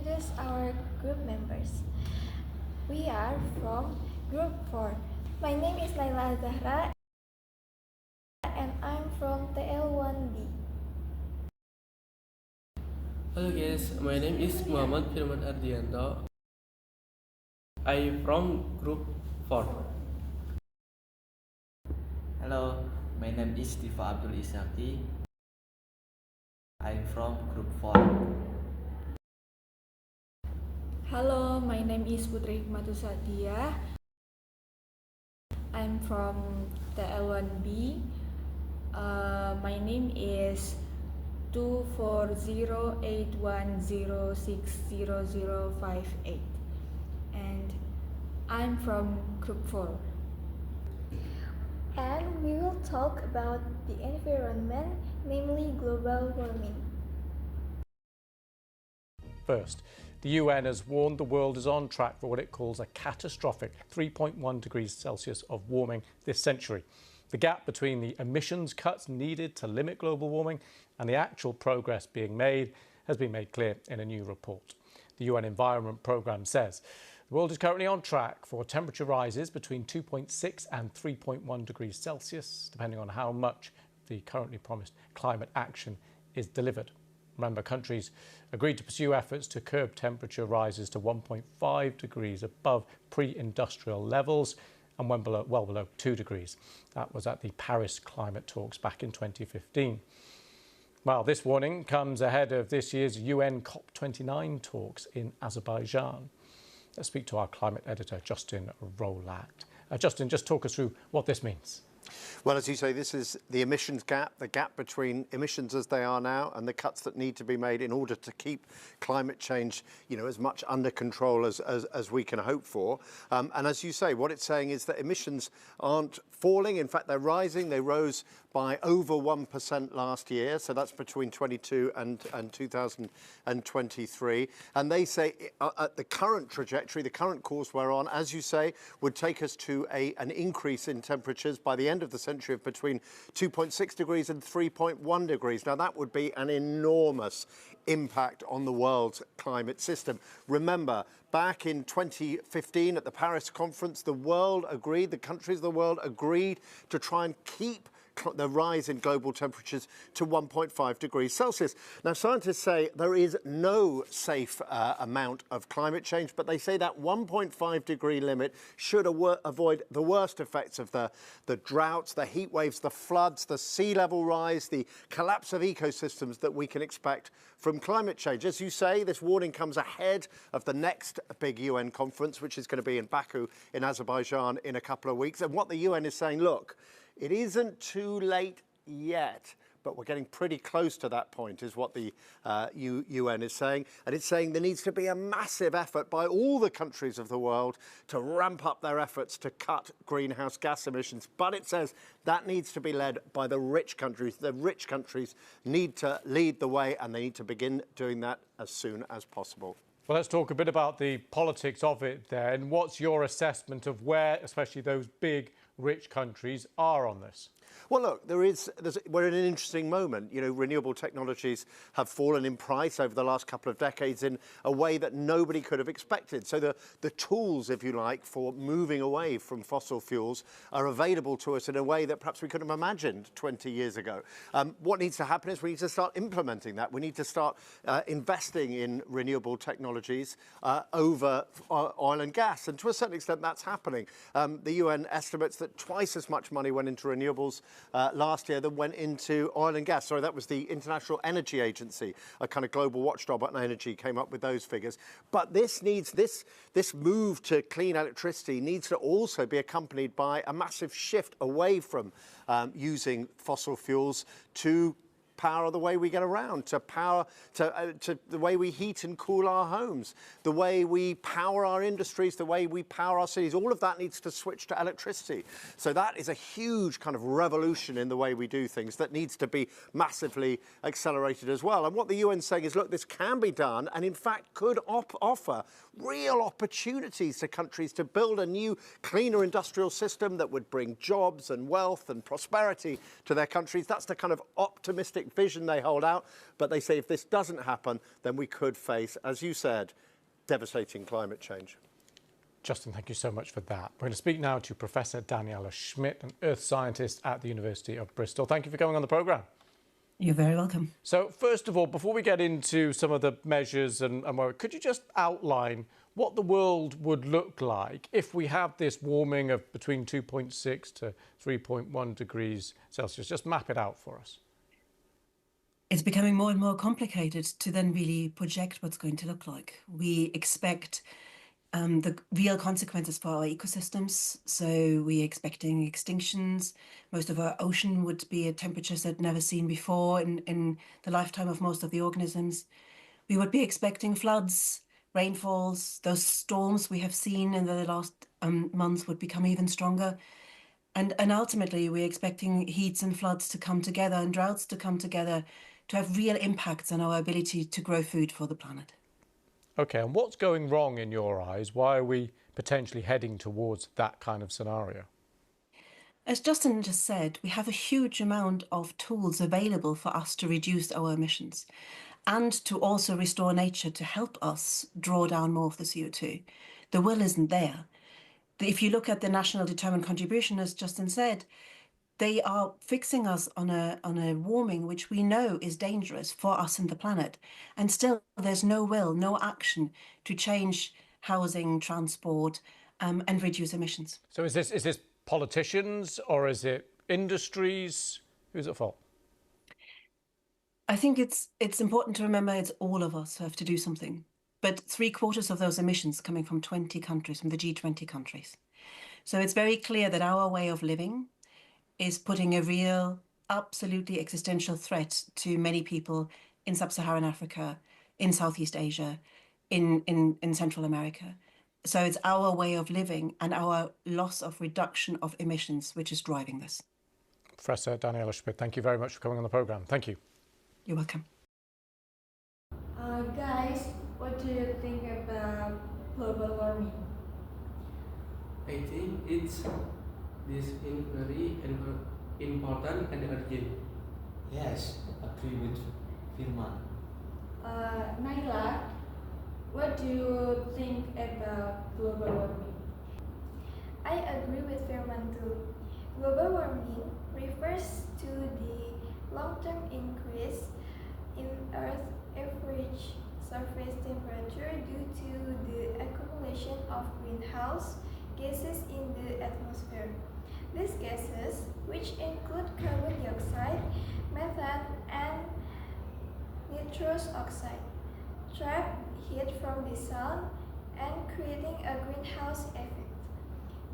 introduce our group members. We are from Group 4. My name is Laila Zahra and I'm from TL1B. Hello guys, my name is Muhammad Firman Ardianto. I'm from Group 4. Hello, my name is Tifa Abdul Isaki. I'm from Group 4. Hello, my name is Putri Hikmatu Sadia. I'm from TL1B. My name is 24081060058, and I'm from Group 4. And we will talk about the environment, namely global warming. First, the UN has warned the world is on track for what it calls a catastrophic 3.1 degrees Celsius of warming this century. The gap between the emissions cuts needed to limit global warming and the actual progress being made has been made clear in a new report. The UN Environment Programme says the world is currently on track for temperature rises between 2.6 and 3.1 degrees Celsius, depending on how much the currently promised climate action is delivered. Remember, countries agreed to pursue efforts to curb temperature rises to 1.5 degrees above pre-industrial levels and well below 2 degrees. That was at the Paris climate talks back in 2015. Well, this warning comes ahead of this year's UN COP29 talks in Azerbaijan. Let's speak to our climate editor, Justin Rowlatt. Justin, just talk us through what this means. Well, as you say, this is the emissions gap, the gap between emissions as they are now and the cuts that need to be made in order to keep climate change, as much under control as we can hope for. And as you say, what it's saying is that emissions aren't falling. In fact, they're rising. They rose by over 1% last year. So that's between 22 and 2023. And they say at the current trajectory, the current course we're on, as you say, would take us to an increase in temperatures by the end of the century of between 2.6 degrees and 3.1 degrees. Now, that would be an enormous impact on the world's climate system. Remember, back in 2015 at the Paris conference, the countries of the world agreed to try and keep the rise in global temperatures to 1.5 degrees Celsius. Now, scientists say there is no safe amount of climate change, but they say that 1.5 degree limit should avoid the worst effects of the droughts, the heat waves, the floods, the sea level rise, the collapse of ecosystems that we can expect from climate change. As you say, this warning comes ahead of the next big UN conference, which is going to be in Baku in Azerbaijan in a couple of weeks. And what the UN is saying, look, it isn't too late yet, but we're getting pretty close to that point, is what the UN is saying. And it's saying there needs to be a massive effort by all the countries of the world to ramp up their efforts to cut greenhouse gas emissions. But it says that needs to be led by the rich countries. The rich countries need to lead the way, and they need to begin doing that as soon as possible. Well, let's talk a bit about the politics of it then. What's your assessment of where, especially those big rich countries, are on this? Well, look, we're in an interesting moment. Renewable technologies have fallen in price over the last couple of decades in a way that nobody could have expected. So the tools, if you like, for moving away from fossil fuels are available to us in a way that perhaps we couldn't have imagined 20 years ago. What needs to happen is we need to start implementing that. We need to start investing in renewable technologies over oil and gas. And to a certain extent, that's happening. The UN estimates that twice as much money went into renewables last year that went into oil and gas. Sorry, that was the International Energy Agency, a kind of global watchdog on energy, came up with those figures. But this move to clean electricity needs to also be accompanied by a massive shift away from using fossil fuels to power the way we get around, to the way we heat and cool our homes, the way we power our industries, the way we power our cities. All of that needs to switch to electricity. So that is a huge kind of revolution in the way we do things that needs to be massively accelerated as well. And what the UN is saying is, look, this can be done and in fact could offer real opportunities to countries to build a new, cleaner industrial system that would bring jobs and wealth and prosperity to their countries. That's the kind of optimistic optimistic vision they hold out, but they say if this doesn't happen, then we could face, as you said, devastating climate change. Justin, thank you so much for that. We're going to speak now to Professor Daniela Schmidt, an earth scientist at the University of Bristol. Thank you for coming on the programme. You're very welcome. So first of all, before we get into some of the measures and could you just outline what the world would look like if we have this warming of between 2.6 to 3.1 degrees Celsius? Just map it out for us. It's becoming more and more complicated to then really project what's going to look like. We expect the real consequences for our ecosystems. So we're expecting extinctions. Most of our ocean would be at temperatures that never seen before in the lifetime of most of the organisms. We would be expecting floods, rainfalls. Those storms we have seen in the last months would become even stronger. And ultimately, we're expecting heats and floods to come together and droughts to come together to have real impacts on our ability to grow food for the planet. OK, and what's going wrong in your eyes? Why are we potentially heading towards that kind of scenario? As Justin just said, we have a huge amount of tools available for us to reduce our emissions and to also restore nature to help us draw down more of the CO2. The will isn't there. If you look at the national determined contribution, as Justin said, they are fixing us on a warming which we know is dangerous for us and the planet. And still there's no will, no action to change housing, transport, and reduce emissions. So is this politicians or is it industries? Who's at fault? I think it's important to remember it's all of us who have to do something. But 3/4 of those emissions coming from 20 countries, from the G20 countries. So it's very clear that our way of living is putting a real, absolutely existential threat to many people in sub-Saharan Africa, in Southeast Asia, in Central America. So it's our way of living and our loss of reduction of emissions which is driving this. Professor Daniela Schmidt, thank you very much for coming on the programme. Thank you. You're welcome. Guys, what do you think about global warming? I think this is very important and urgent. Yes, agree with Firman. Naila, what do you think about global warming? I agree with Firman too. Global warming refers to the long-term increase in Earth's average surface temperature due to the accumulation of greenhouse gases in the atmosphere. These gases, which include carbon dioxide, methane, and nitrous oxide, trap heat from the sun and creating a greenhouse effect.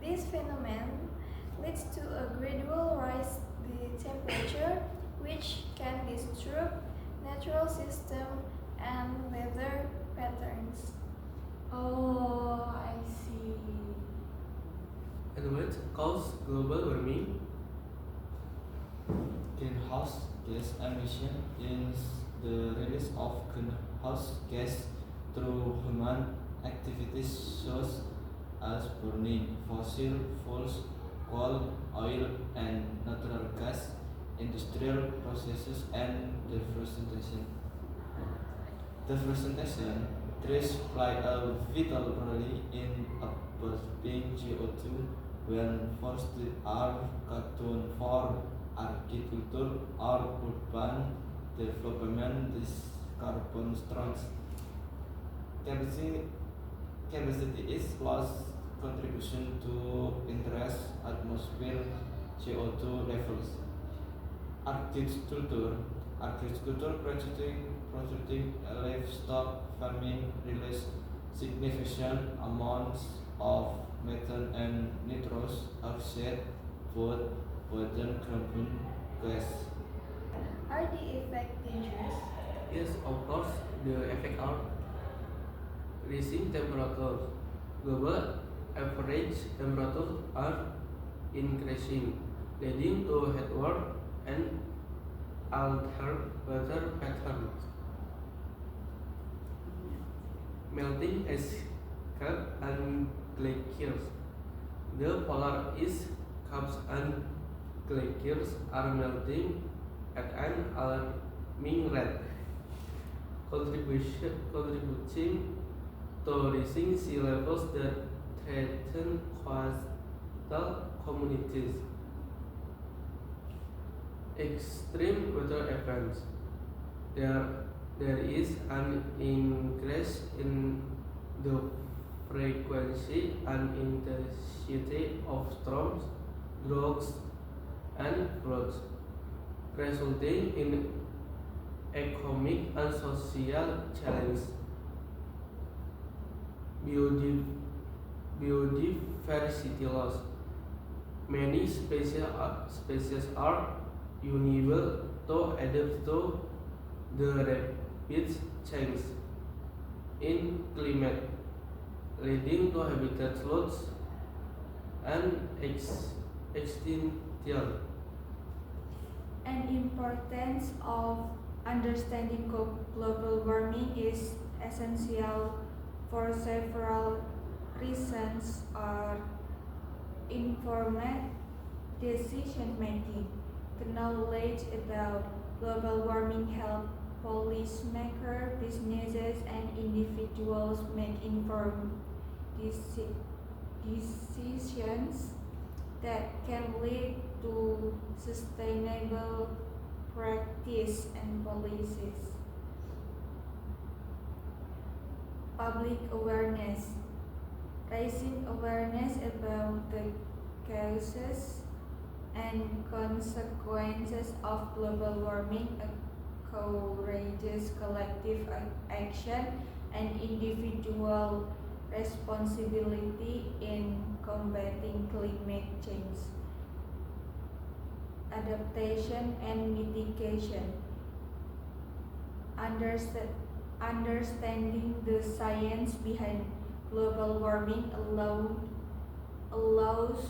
This phenomenon leads to a gradual rise in the temperature, which can disturb natural system and weather patterns. Oh, I see. And what causes global warming? Greenhouse gas emission is the release of greenhouse gas through human activities such as burning fossil fuels, coal, oil, and natural gas, industrial processes, and deforestation. Deforestation, trees play a vital role in absorbing CO2 when forests are cut down for agriculture or urban development. This carbon stocks capacity is lost contribution to increase atmosphere CO2 levels. Agriculture producing livestock farming release significant amounts of methane and nitrous oxide, both potent carbon gas. Are the effects dangerous? Yes, of course, the effect are rising temperatures. Global average temperatures are increasing, leading to heatwave and altered weather patterns. Melting ice caps and glaciers. The polar ice caps and glaciers are melting at an alarming rate, contributing to rising sea levels that threaten coastal communities. Extreme weather events. There is an increase in the frequency and intensity of storms, droughts, and floods, resulting in economic and social challenges. Biodiversity loss. Many species are unable to adapt to the rapid change in climate, leading to habitat loss and extinction. An importance of understanding global warming is essential for several reasons are informed decision making. The knowledge about global warming help policymakers, businesses, and individuals make informed decisions that can lead to sustainable practice and policies. Public awareness. Raising awareness about the causes and consequences of global warming encourages collective action and individual responsibility in combating climate change. Adaptation and mitigation. Understanding the science behind global warming allows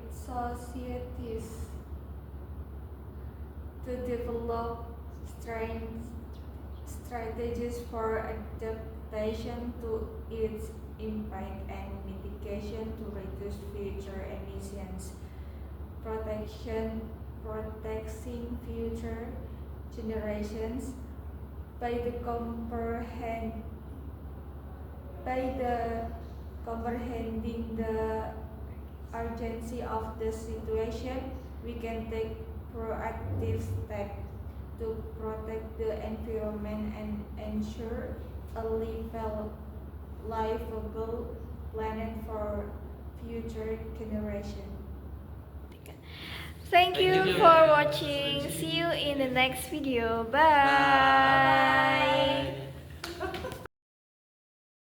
societies to develop strategies for adaptation to its impact and mitigation to reduce future emissions, protecting future generations by comprehending the urgency of the situation. We can take proactive steps to protect the environment and ensure a livable planet for future generations. Thank you for watching. See you in the next video. Bye.